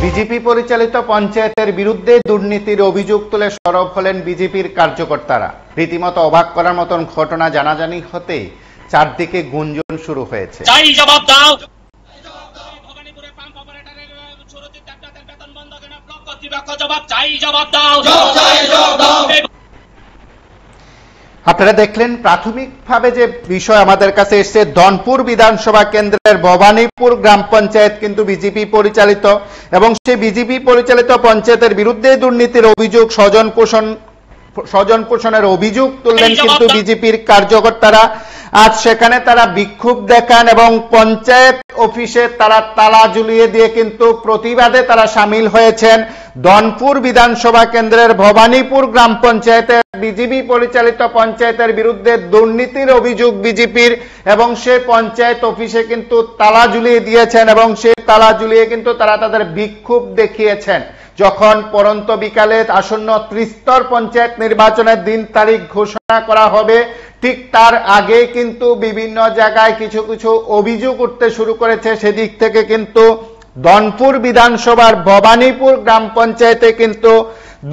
BJP পরিচালিত পঞ্চায়েতের বিরুদ্ধে দুর্নীতির অভিযোগ তুলে সরব হলেন বিজেপির কার্যকর্তারা। রীতিমতো অবাক করার মতন ঘটনা জানাজানি হতে চারদিকে গুঞ্জন শুরু হয়েছে। চাই জবাব দাও। আপনারা দেখলেন প্রাথমিকভাবে যে বিষয় আমাদের কাছে এসছে, ধনপুর বিধানসভা কেন্দ্রের ভবানীপুর গ্রাম পঞ্চায়েত কিন্তু বিজেপি পরিচালিত এবং সেই বিজেপি পরিচালিত পঞ্চায়েতের বিরুদ্ধে দুর্নীতির অভিযোগ, স্বজন পোষণের অভিযোগ তুললেন কিন্তু বিজেপির কার্যকর্তারা। আজ সেখানে তারা বিক্ষোভ দেখান এবং পঞ্চায়েত অফিসে তারা তালা ঝুলিয়ে দিয়ে কিন্তু প্রতিবাদে তারা সামিল হয়েছেন। ধনপুর বিধানসভা কেন্দ্রের ভবানীপুর গ্রাম পঞ্চায়েতের বিজেপি পরিচালিত পঞ্চায়েতের বিরুদ্ধে দুর্নীতির অভিযোগ বিজেপির এবং সেই পঞ্চায়েত অফিসে কিন্তু তালা ঝুলিয়ে দিয়েছেন এবং সেই তালা ঝুলিয়ে কিন্তু তারা তাদের বিক্ষোভ দেখিয়েছেন। যখন পরন্ত বিকালে আসন্ন ত্রিস্তর পঞ্চায়েত নির্বাচনের দিন তারিখ ঘোষণা করা হবে, ঠিক তার আগে কিন্তু বিভিন্ন জায়গায় কিছু কিছু অভিযোগ উঠতে শুরু করেছে। সেদিক থেকে কিন্তু ধনপুর বিধানসভার ভবানীপুর গ্রাম পঞ্চায়েতে কিন্তু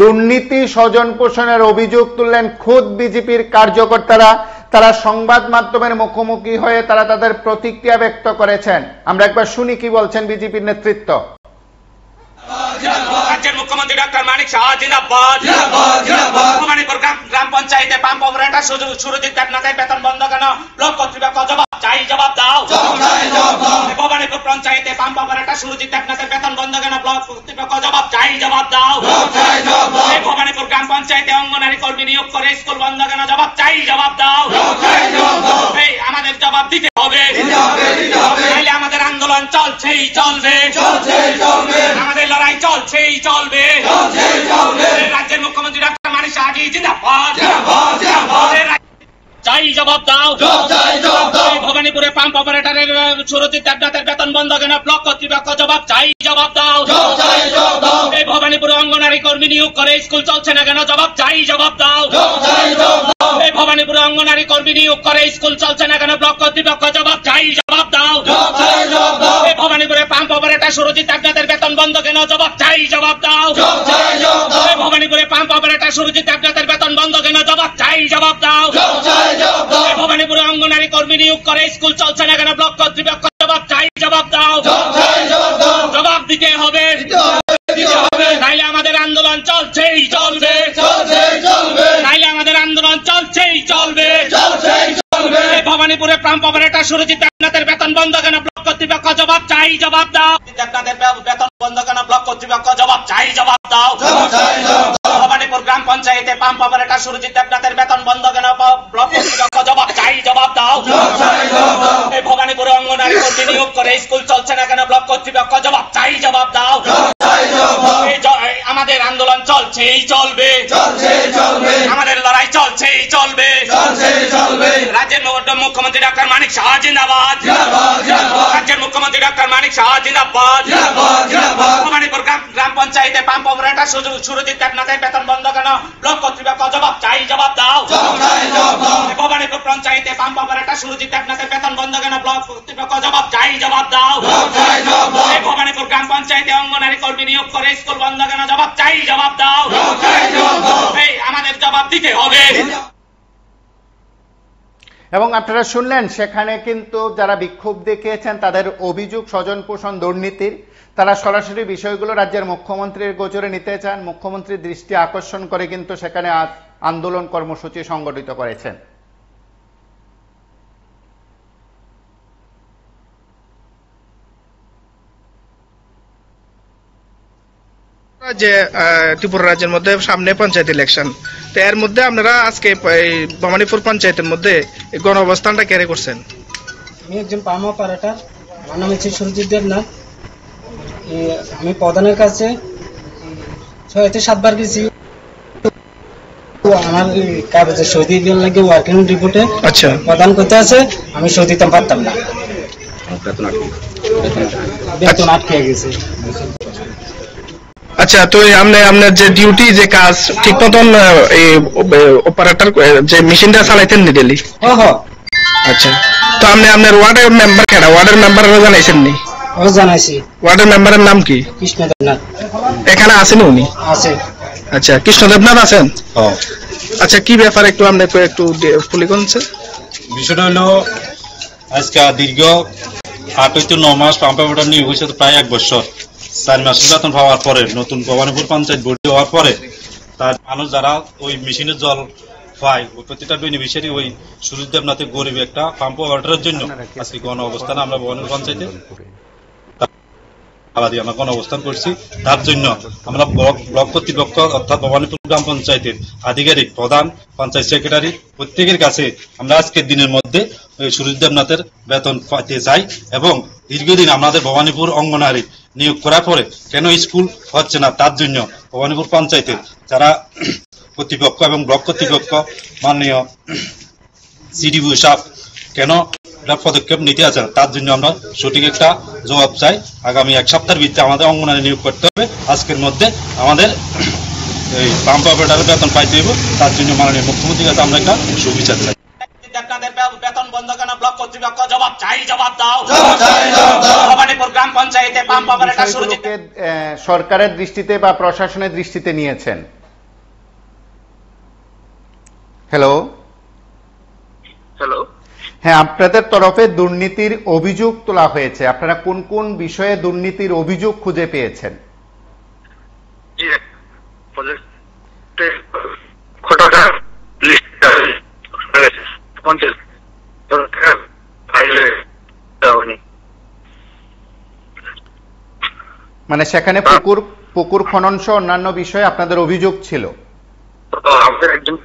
দুর্নীতি, স্বজন পোষণের অভিযোগ তুললেন খোদ বিজেপির কার্যকর্তারা। তারা সংবাদ মাধ্যমের মুখোমুখি হয়ে তারা তাদের প্রতিক্রিয়া ব্যক্ত করেছেন। আমরা একবার শুনি কি বলছেন বিজেপির নেতৃত্ব। রাজ্যের মুখ্যমন্ত্রী ডক্টর মানিক সাহা জিন্দাবাদ। ভবানীপুর গ্রাম পঞ্চায়েতে পাম্প অপারেটর সুরজিৎ দেবনাথের বেতন বন্ধ কেন? ব্লক কর্তৃপক্ষ জবাব চাই, জবাব দাও। ভবানীপুর পঞ্চায়েতে পাম্প অপারেটর সুরজিৎ দেবনাথের বেতন বন্ধ কেন? ব্লক কর্তৃপক্ষ জবাব চাই, জবাব দাও। ভবানীপুর গ্রাম পঞ্চায়েতে অঙ্গনারী কর্মী নিয়োগ করে স্কুল বন্ধ কেন? জবাব চাই, জবাব দাও। আমাদের জবাব দিতে হবে, নাহলে আমাদের আন্দোলন চলছেই চলবে, আমাদের লড়াই চলছেই চলবে। রাজ্যের মুখ্যমন্ত্রী ডক্টর মানিক সাহা জিন্দাবাদ। চাই জবাব দাও। ভবানীপুরে পাম্প অপারেটরের সুরজিৎ দেবনাথের বেতন বন্ধ কেন? ব্লক কর্তৃপক্ষ জবাব চাই, জবাব দাও। এই ভবানীপুরে অঙ্গনারী কর্মী নিয়োগ করে স্কুল চলছে না কেন? জবাব চাই, জবাব দাও। এই ভবানীপুরে অঙ্গনারী কর্মী নিয়োগ করে স্কুল চলছে না কেন? ব্লক কর্তৃপক্ষ জবাব চাই, জবাব দাও। এই ভবানীপুরে পাম্প অপারেটর সুরজিৎ দেবনাথের বেতন বন্ধ কেন? জবাব চাই, জবাব দাও। এই ভবানীপুরে পাম্প অপারেটর সুরজিৎ দেবনাথের বেতন বন্ধ কেন? জবাব চাই, জবাব দাও। ভবানীপুরে অঙ্গনারী কর্মী নিয়োগ করে স্কুল চলছে না কেন? ব্লক কর্তৃপক্ষ জবাব চাই, জবাব দাও। জবাব দিতে হবে, নাইলে আমাদের আন্দোলন চলছেই চলবে, নাইলে আমাদের আন্দোলন চলছেই চলবে। ভবানীপুরে পাম্প অপারেটর সুরজিৎ দেবনাথের বেতন বন্ধ কেন? ব্লক কর্তৃপক্ষ জবাব চাই, জবাব দাও। দেবনাথের বেতন বন্ধ কেন? ব্লক কর্তৃপক্ষ জবাব চাই, জবাব দাও। ভবানীপুর গ্রাম পঞ্চায়েতে পাম্প অপারেটর সুরজিৎ দেবনাথের বেতন বন্ধ কেন? ব্লক কর্তৃপক্ষ জবাব চাই, জবাব দাও। এই ভবানীপুরে অঙ্গনারী কর্মী নিয়োগ করে স্কুল চলছে না কেন? ব্লক কর্তৃপক্ষ জবাব চাই, জবাব দাও। আমাদের আন্দোলন চলছেই চলবে, আমাদের লড়াই চলছেই চলবে। রাজ্যের মুখ্যমন্ত্রী ডক্টর মানিক সাহা জিন্দাবাদ। রাজ্যের মুখ্যমন্ত্রী ডক্টর মানিক সাহা জিন্দাবাদ। ভবানীপুর গ্রাম পঞ্চায়েতে পাম্প অপারেটর সুরজিৎ দেবনাথের বেতন বন্ধ কেন? ব্লক কর্তৃপক্ষ জবাব চাই, জবাব দাও। ভবানীপুর পঞ্চায়েতে পাম্প অপারেটর সুরজিৎ দেবনাথের বেতন বন্ধ কেন? ব্লক কর্তৃপক্ষ জবাব চাই, জবাব দাও। ভবানীপুর গ্রাম পঞ্চায়েতে অঙ্গনারী কর্মী নিয়োগ করে স্কুল বন্ধ কেন? জবাব চাই, জবাব দাও। আমাদের জবাব দিতে হবে। এবং আপনারা শুনলেন সেখানে কিন্তু যারা বিক্ষোভ দেখিয়েছেন তাদের অভিযোগ স্বজন পোষণ দুর্নীতির। তারা সরাসরি বিষয়গুলো রাজ্যের মুখ্যমন্ত্রীর গোচরে নিতে চান। মুখ্যমন্ত্রীর দৃষ্টি আকর্ষণ করে কিন্তু সেখানে আন্দোলন কর্মসূচি সংগঠিত করেছেন। যে ত্রিপুরা রাজ্যের মধ্যে সামনে পঞ্চায়েত ইলেকশন, তো এর মধ্যে আপনারা আজকে ভবানীপুর পঞ্চায়েতের মধ্যে গণ অবস্থানটা ক্যারি করছেন। আমি একজন পাম্প অপারেটর, আমার নাম হচ্ছে সুরজিৎ দেবনাথ। আমি প্রধানের কাছে 6-7 বার গেছি আমার কাগজে সই দিয়ে লাগে ওয়ার্কিং রিপোর্টে। আচ্ছা, প্রদান করতে আছে, আমি সই দিতে পারতাম না, বেতন আটকে গেছে। আচ্ছা, তো আপনার যে ডিউটি, যে কাজ ঠিক মতন অপারেটর যে মেশিনটা চালাইতেন নি ডেলি? আচ্ছা, তো আপনি আপনার ওয়ার্ডের মেম্বার কেডা? ওয়ার্ডের মেম্বাররা জানাইছেন নি? ও জানাইছি। ওয়ার্ডের মেম্বারের নাম কি? কৃষ্ণ দেবনাথ। এখানে আছেন উনি? আছে। আচ্ছা, কৃষ্ণ দেবনাথ আছেন? আচ্ছা, কি ব্যাপার একটু আপনি একটু খুলে বলছেন? বিষয়টা হলো আজকে দীর্ঘ 8 হইতে 9 মাস পাম্প অপারেটর নিয়োগ হয়েছে, প্রায় 1 বছর 4 মাসের বেতন পাওয়ার পরে নতুন ভবানীপুর পঞ্চায়েত ভর্তি হওয়ার পরে তার মানুষ যারা ওই মেশিনের জল পায় ওই প্রতিটা বেনিফিশিয়ারি ওই সুরজ দেবনাথে গরিব একটা পাম্প অপারেটরের জন্য আজকে গণ অবস্থানে আমরা ভবানীপুর পঞ্চায়েতে আমরা গণ অবস্থান করছি। তার জন্য আমরা ব্লক কর্তৃপক্ষ অর্থাৎ ভবানীপুর গ্রাম পঞ্চায়েতের আধিকারিক, প্রধান, পঞ্চায়েত সেক্রেটারি প্রত্যেকের কাছে আমরা আজকের দিনের মধ্যে ওই সুরজ দেবনাথের বেতন পাইতে চাই এবং দীর্ঘদিন আমাদের ভবানীপুর অঙ্গনারী নিয়োগ করার পরে কেন স্কুল হচ্ছে না তার জন্য ভবানীপুর পঞ্চায়েতের যারা কর্তৃপক্ষ এবং ব্লক কর্তৃপক্ষ মাননীয় সিডিপিও সাহেব কেন পদক্ষেপ নিতে আছে তার জন্য আমরা সঠিক একটা জবাব চাই। আগামী 1 সপ্তাহের ভিতরে আমাদের অঙ্গনারী নিয়োগ করতে হবে। আজকের মধ্যে আমাদের এই পাম্প অপারেটরের বেতন পাইতে হবে, তার জন্য মাননীয় মুখ্যমন্ত্রীর কাছে আমরা একটা সুবিচার চাই। বেতন বন্ধ কেন ব্লক কর্তৃপক্ষ জবাব চাই, জবাব দাও। ভবানীপুর গ্রাম পঞ্চায়েতে পাম্প অপারেটর সুরজিৎ সরকারের দৃষ্টিতে বা প্রশাসনের দৃষ্টিতে নিয়েছেন। হ্যালো হ্যালো, হ্যাঁ, আপনাদের তরফে দুর্নীতির অভিযোগ তোলা হয়েছে, আপনারা কোন কোন বিষয়ে দুর্নীতির অভিযোগ খুঁজে পেয়েছেন? জি প্রজেক্টে কোটাটা লিস্ট আছে পঞ্চায়েত ফাইলে দাওনি, মানে সেখানে পুকুর খনন সহ অন্যান্য বিষয়ে আপনাদের অভিযোগ ছিল। তো আমাদের একজন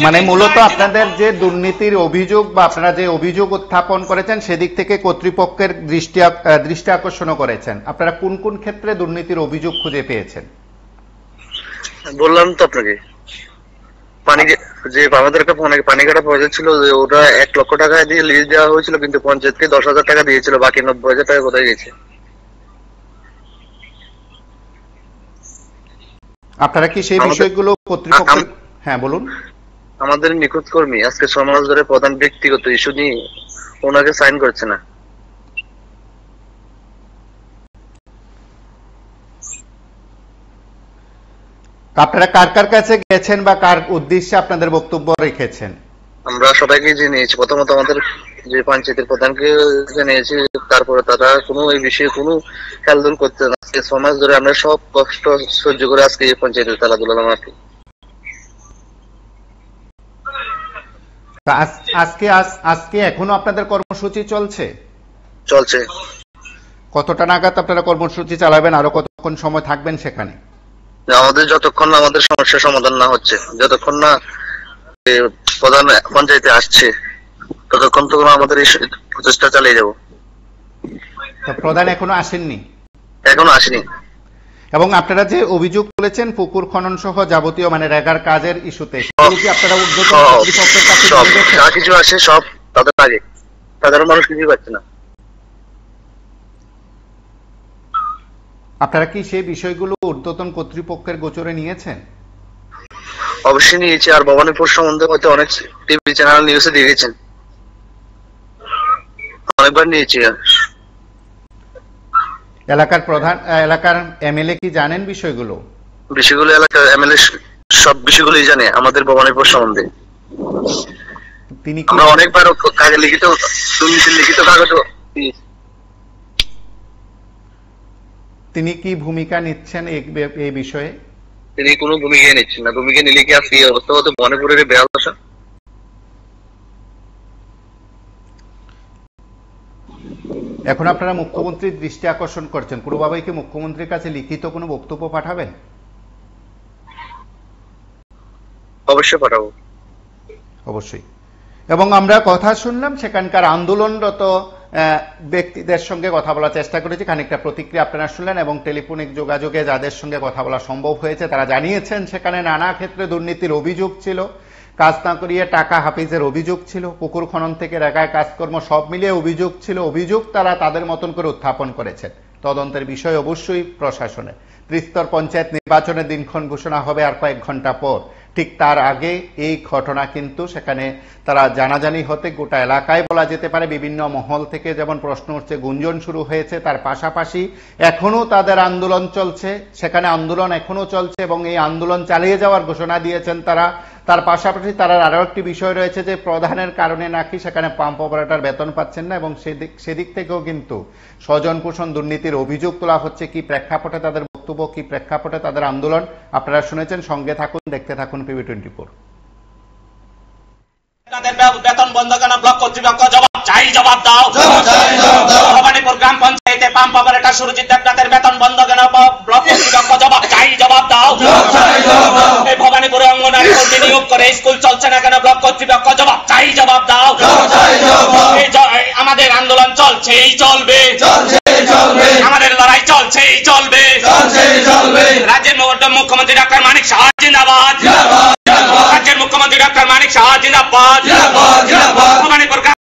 মানে মূলত আপনাদের যে দুর্নীতির অভিযোগ বা আপনারা যে অভিযোগ উত্থাপন করেছেন সেদিক থেকে কর্তৃপক্ষের দৃষ্টি আকর্ষণ করেছেন। আপনারা কোন কোন ক্ষেত্রে দুর্নীতির অভিযোগ খুঁজে পেয়েছেন? বললাম তো আপনাকে, যে আমাদের একটা পানি কাটা প্রজেক্ট ছিল, যে ওটা 1 লক্ষ টাকা দিয়ে লিজ দেওয়া হয়েছিল, কিন্তু পঞ্চায়েতকে 10,000 টাকা দিয়েছিল, বাকি 90,000 টাকা কোথায় গেছে? আপনারা কি সেই বিষয়গুলো কর্তৃপক্ষের? হ্যাঁ বলুন। আমাদের নিখোঁজ কর্মী আজকে 6 মাস ধরে প্রধান ব্যক্তিগত ইস্যু নিয়ে ওনাকে সাইন করছে না। আপনারা কার কার কাছে গেছেন বা কার উদ্দেশ্যে আপনাদের বক্তব্য রেখেছেন? আমরা সবাইকে জানিয়েছি, প্রথমত আমাদের যে পঞ্চায়েতের প্রধানকে জানিয়েছি, তারপরে তারা কোনো এই বিষয়ে কোনো খেয়াল করতে না। 6 মাস ধরে আমরা সব কষ্ট সহ্য করে আজকে এই পঞ্চায়েতের তালা দিলাম আর কি। আজকে এখনো আপনাদের কর্মসূচি চলছে? কতটা নাগাদ আপনারা কর্মসূচি চালাবেন? আরো কতক্ষণ সময় থাকবেন সেখানে? আমাদের যতক্ষণ না আমাদের সমস্যার সমাধান না হচ্ছে, যতক্ষণ না প্রধান পঞ্চায়েতে আসছে, ততক্ষণ তো আমাদের এই প্রচেষ্টা চালিয়ে যাব। প্রধান এখনো আসেননি? এখনো আসেনি। এবং আপনারা যে অভিযোগ তুলেছেন পুকুর খনন সহ যাবতীয় মানে রেগার কাজের ইস্যুতে, সেগুলো কি আপনারা ঊর্ধ্বতন কর্তৃপক্ষের কাছে নিয়ে গেছেন? যা কিছু আসে সব তাদের আগে, সাধারণ মানুষ কিছুই পাচ্ছে না। আপনারা কি সেই বিষয়গুলো ঊর্ধ্বতন কর্তৃপক্ষের গোচরে নিয়েছেন? অবশ্যই নিয়েছি, আর ভবানীপুর সম্বন্ধে হয়তো অনেক টিভি চ্যানেল নিউজে দিয়ে গেছেন, অনেকবার নিয়েছি। এলাকার প্রধান, এলাকার এমএলএ কি জানেন বিষয়গুলো? এলাকার এমএলএ সব বিষয়গুলোই জানে আমাদের ভবানীপুর সম্বন্ধে। তিনি আমরা অনেকবার কাজে লিখিত কাগজ। তিনি কি ভূমিকা নিচ্ছেন এই বিষয়ে? তিনি কোনো ভূমিকা নিচ্ছেন না। ভূমিকা নিলে কি আজকে এই অবস্থা হতো ভবানীপুরের বেহাল দশা? এখন আপনারা মুখ্যমন্ত্রীর দৃষ্টি আকর্ষণ করছেন, কোনোভাবেই কি মুখ্যমন্ত্রীর কাছে লিখিত কোনো বক্তব্য পাঠাবেন? অবশ্যই পাঠাবো। অবশ্যই। এবং আমরা কথা শুনলাম সেখানকার আন্দোলনরত ব্যক্তিদের সঙ্গে কথা বলার চেষ্টা করেছি, খানিকটা প্রতিক্রিয়া আপনারা শুনলেন এবং টেলিফোনিক যোগাযোগে যাদের সঙ্গে কথা বলা সম্ভব হয়েছে তারা জানিয়েছেন সেখানে নানা ক্ষেত্রে দুর্নীতির অভিযোগ ছিল, কাজ না করিয়ে টাকা হাফিজের অভিযোগ ছিল, পুকুর খনন থেকে রেখায় কাজকর্ম সব মিলিয়ে অভিযোগ ছিল। অভিযোগ তারা তাদের মতন করে উত্থাপন করেছেন। তদন্তের বিষয় অবশ্যই প্রশাসনে। ত্রিস্তর পঞ্চায়েত নির্বাচনের দিনক্ষণ ঘোষণা হবে আর কয়েক ঘন্টা পর। ঠিক তার আগে এই ঘটনা কিন্তু সেখানে তারা জানাজানি হতে গোটা এলাকায় বলা যেতে পারে বিভিন্ন মহল থেকে যেমন প্রশ্ন উঠছে, গুঞ্জন শুরু হয়েছে। তার পাশাপাশি এখনো তাদের আন্দোলন চলছে, সেখানে আন্দোলন এখনো চলছে এবং এই আন্দোলন চালিয়ে যাওয়ার ঘোষণা দিয়েছেন তারা। তার পাশাপাশি তার আরো একটি বিষয় রয়েছে যে প্রধানের কারণে নাকি সেখানে পাম্প অপারেটর বেতন পাচ্ছেন না এবং সেদিক থেকেও কিন্তু স্বজন পোষণ দুর্নীতির অভিযোগ তোলা হচ্ছে। কি প্রেক্ষাপটে তাদের বক্তব্য, কি প্রেক্ষাপটে তাদের আন্দোলন, আপনারা শুনেছেন। সঙ্গে থাকুন, দেখতে থাকুন PB24। বেতন বন্ধ কেন? ব্লক কর্তৃপক্ষ জবাব চাই, জবাব দাও। ভবানীপুর গ্রাম পঞ্চায়েতে পাম্প অপারেটর সুরজিৎ দেবনাথের বেতন বন্ধ কেন? ব্লক কর্তৃপক্ষ জবাব চাই, জবাব দাও। এই ভবানীপুরে অঙ্গনারী কর্মী নিয়োগ করে স্কুল চলছে না কেন? ব্লক কর্তৃপক্ষ জবাব চাই, জবাব দাও। আমাদের আন্দোলন চলছে, এই চলবে, আমাদের লড়াই চলছে, এই চলবে। রাজ্যের মুখ্যমন্ত্রী ডক্টর মানিক সাহা জিন্দাবাদ, রাজ্যের মুখ্যমন্ত্রী ডক্টর মানিক সাহা জিন্দাবাদ।